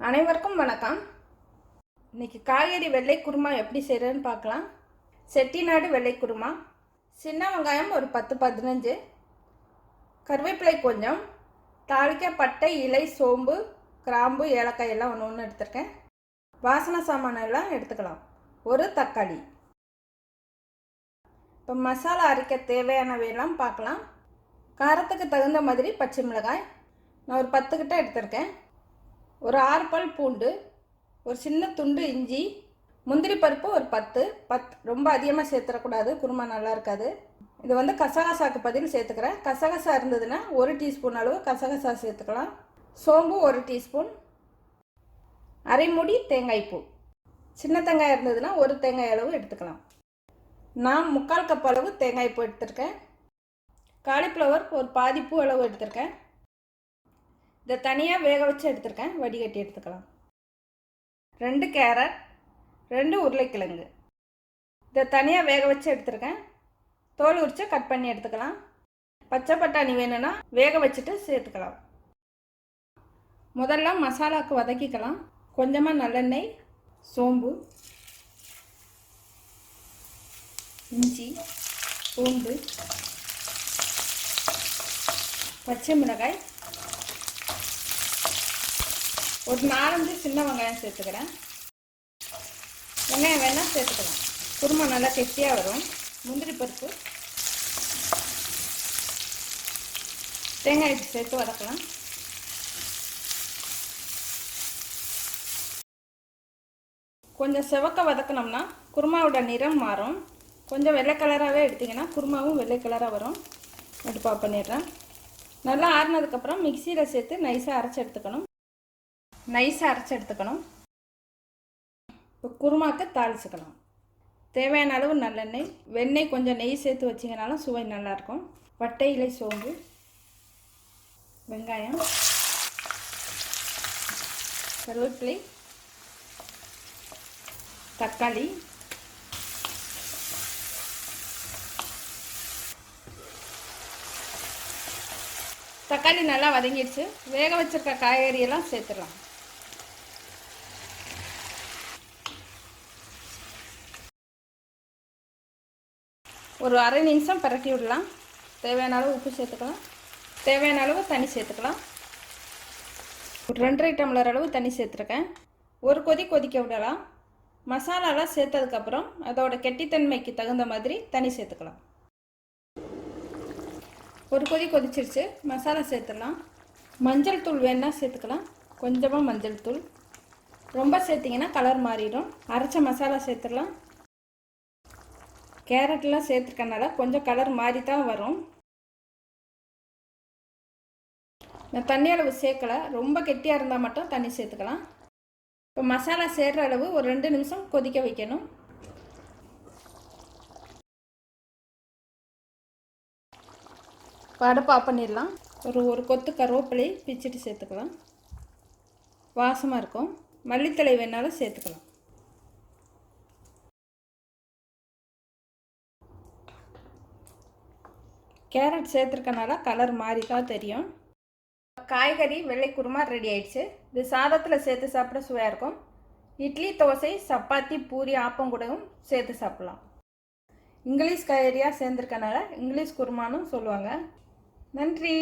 அனைவருக்கும் வணக்கம். இன்னைக்கு காய்கறி வெள்ளை குருமா எப்படி செய்கிறேன்னு பார்க்கலாம். செட்டிநாடு வெள்ளை குருமா. சின்ன வெங்காயம் ஒரு 10-15, கருவேப்பிலை கொஞ்சம், தாளிக்க பட்டை, இலை, சோம்பு, கிராம்பு, ஏலக்காய் எல்லாம் ஒன்று ஒன்று எடுத்துருக்கேன். வாசனை சாமான் எல்லாம் எடுத்துக்கலாம். ஒரு தக்காளி. இப்போ மசாலா அரைக்க தேவையானவையெல்லாம் பார்க்கலாம். காரத்துக்கு தகுந்த மாதிரி பச்சை மிளகாய் நான் ஒரு 10 கிட்ட எடுத்திருக்கேன். ஒரு 6 பல் பூண்டு, ஒரு சின்ன துண்டு இஞ்சி, முந்திரி பருப்பு ஒரு 10 ரொம்ப அதிகமாக சேர்த்துடக்கூடாது, குருமா நல்லா இருக்காது. இது வந்து கசகசாக்கு பதில் சேர்த்துக்கிறேன். கசகசா இருந்ததுன்னா 1 டீஸ்பூன் அளவு கசகசா சேர்த்துக்கலாம். சோம்பு 1 டீஸ்பூன், அரை மூடி தேங்காய் பூ. சின்ன தேங்காய் இருந்ததுன்னா 1 தேங்காய் அளவு எடுத்துக்கலாம். நான் 3/4 கப் அளவு தேங்காய் பூ எடுத்திருக்கேன். காலிஃப்ளவர் ஒரு பாதி பூ அளவு எடுத்திருக்கேன். இதை தனியாக வேக வச்சு எடுத்துருக்கேன். வடிகட்டி எடுத்துக்கலாம். 2 கேரட், 2 உருளைக்கிழங்கு இதை தனியாக வேக வச்சு எடுத்துருக்கேன். தோல் உரித்து கட் பண்ணி எடுத்துக்கலாம். பச்சை பட்டாணி வேணும்னா வேக வச்சுட்டு சேர்த்துக்கலாம். முதல்ல மசாலாவுக்கு வதக்கிக்கலாம். கொஞ்சமாக நல்லெண்ணெய், சோம்பு, இஞ்சி, பூண்டு, பச்சை மிளகாய், ஒரு 4-5 சின்ன வெங்காயம் சேர்த்துக்கிறேன். வெங்காயம் வேணால் சேர்த்துக்கலாம். குருமா நல்லா கெட்டியாக வரும். முந்திரி பருப்பு, தேங்காய் சேர்த்து வதக்கலாம். கொஞ்சம் செவக்க வதக்கினோம்னா குருமாவோட நிறம் மாறும். கொஞ்சம் வெள்ளை கலராகவே எடுத்திங்கன்னா குருமாவும் வெள்ளை கலராக வரும். அடுப்பு ஆஃப் பண்ணிடுறேன். நல்லா ஆறினதுக்கப்புறம் மிக்சியில் சேர்த்து நைஸாக அரைச்சி எடுத்துக்கணும். இப்போ குருமாவுக்கு தாளிச்சுக்கலாம். தேவையான அளவு நல்லெண்ணெய், வெண்ணெய், கொஞ்சம் நெய் சேர்த்து வச்சிங்கனாலும் சுவை நல்லாயிருக்கும். பட்டை, இலை, சோம்பு, வெங்காயம், கருவேப்பிலை, தக்காளி, தக்காளி நல்லா வதங்கிடுச்சு. வேக வச்சிருக்க காய்கறியெல்லாம் சேர்த்துடலாம். ஒரு அரை நிமிஷம் பரட்டி விடலாம். தேவையான அளவு உப்பு சேர்த்துக்கலாம். தேவையான அளவு தண்ணி சேர்த்துக்கலாம். ஒரு 2.5 டம்ளர் அளவு தண்ணி சேர்த்துருக்கேன். ஒரு கொதிக்க விடலாம். மசாலாலாம் சேர்த்ததுக்கப்புறம் அதோட கெட்டித்தன்மைக்கு தகுந்த மாதிரி தண்ணி சேர்த்துக்கலாம். ஒரு கொதிச்சிருச்சு. மசாலா சேர்த்துடலாம். மஞ்சள் தூள் வேணா சேர்த்துக்கலாம். கொஞ்சமாக மஞ்சள் தூள். ரொம்ப சேர்த்திங்கன்னா கலர் மாறிடும். அரைச்ச மசாலா சேர்த்துடலாம். கேரட்லாம் சேர்த்துக்கனால கொஞ்சம் கலர் மாறி தான் வரும். நான் தண்ணி அளவு சேர்க்கலை. ரொம்ப கெட்டியாக இருந்தால் மட்டும் தண்ணி சேர்த்துக்கலாம். இப்போ மசாலா சேர்கிற அளவு ஒரு 2 நிமிஷம் கொதிக்க வைக்கணும். இப்போ அடுப்பு ஆஃப் பண்ணிடலாம். ஒரு கொத்து கருவேப்பிலை பிச்சுட்டு சேர்த்துக்கலாம். வாசமாக இருக்கும். மல்லித்தழை வேணாலும் சேர்த்துக்கலாம். கேரட் சேர்த்துருக்கனால கலர் மாறி தான் தெரியும். காய்கறி வெள்ளை குருமா ரெடி ஆயிடுச்சு. இது சாதத்தில் சேர்த்து சாப்பிட சுவையாக இருக்கும். இட்லி, தோசை, சப்பாத்தி, பூரி, ஆப்பம் கூடவும் சேர்த்து சாப்பிட்லாம். இங்கிலீஷ் காய்கறியாக சேர்ந்துருக்கனால இங்கிலீஷ் குருமானும் சொல்லுவாங்க. நன்றி.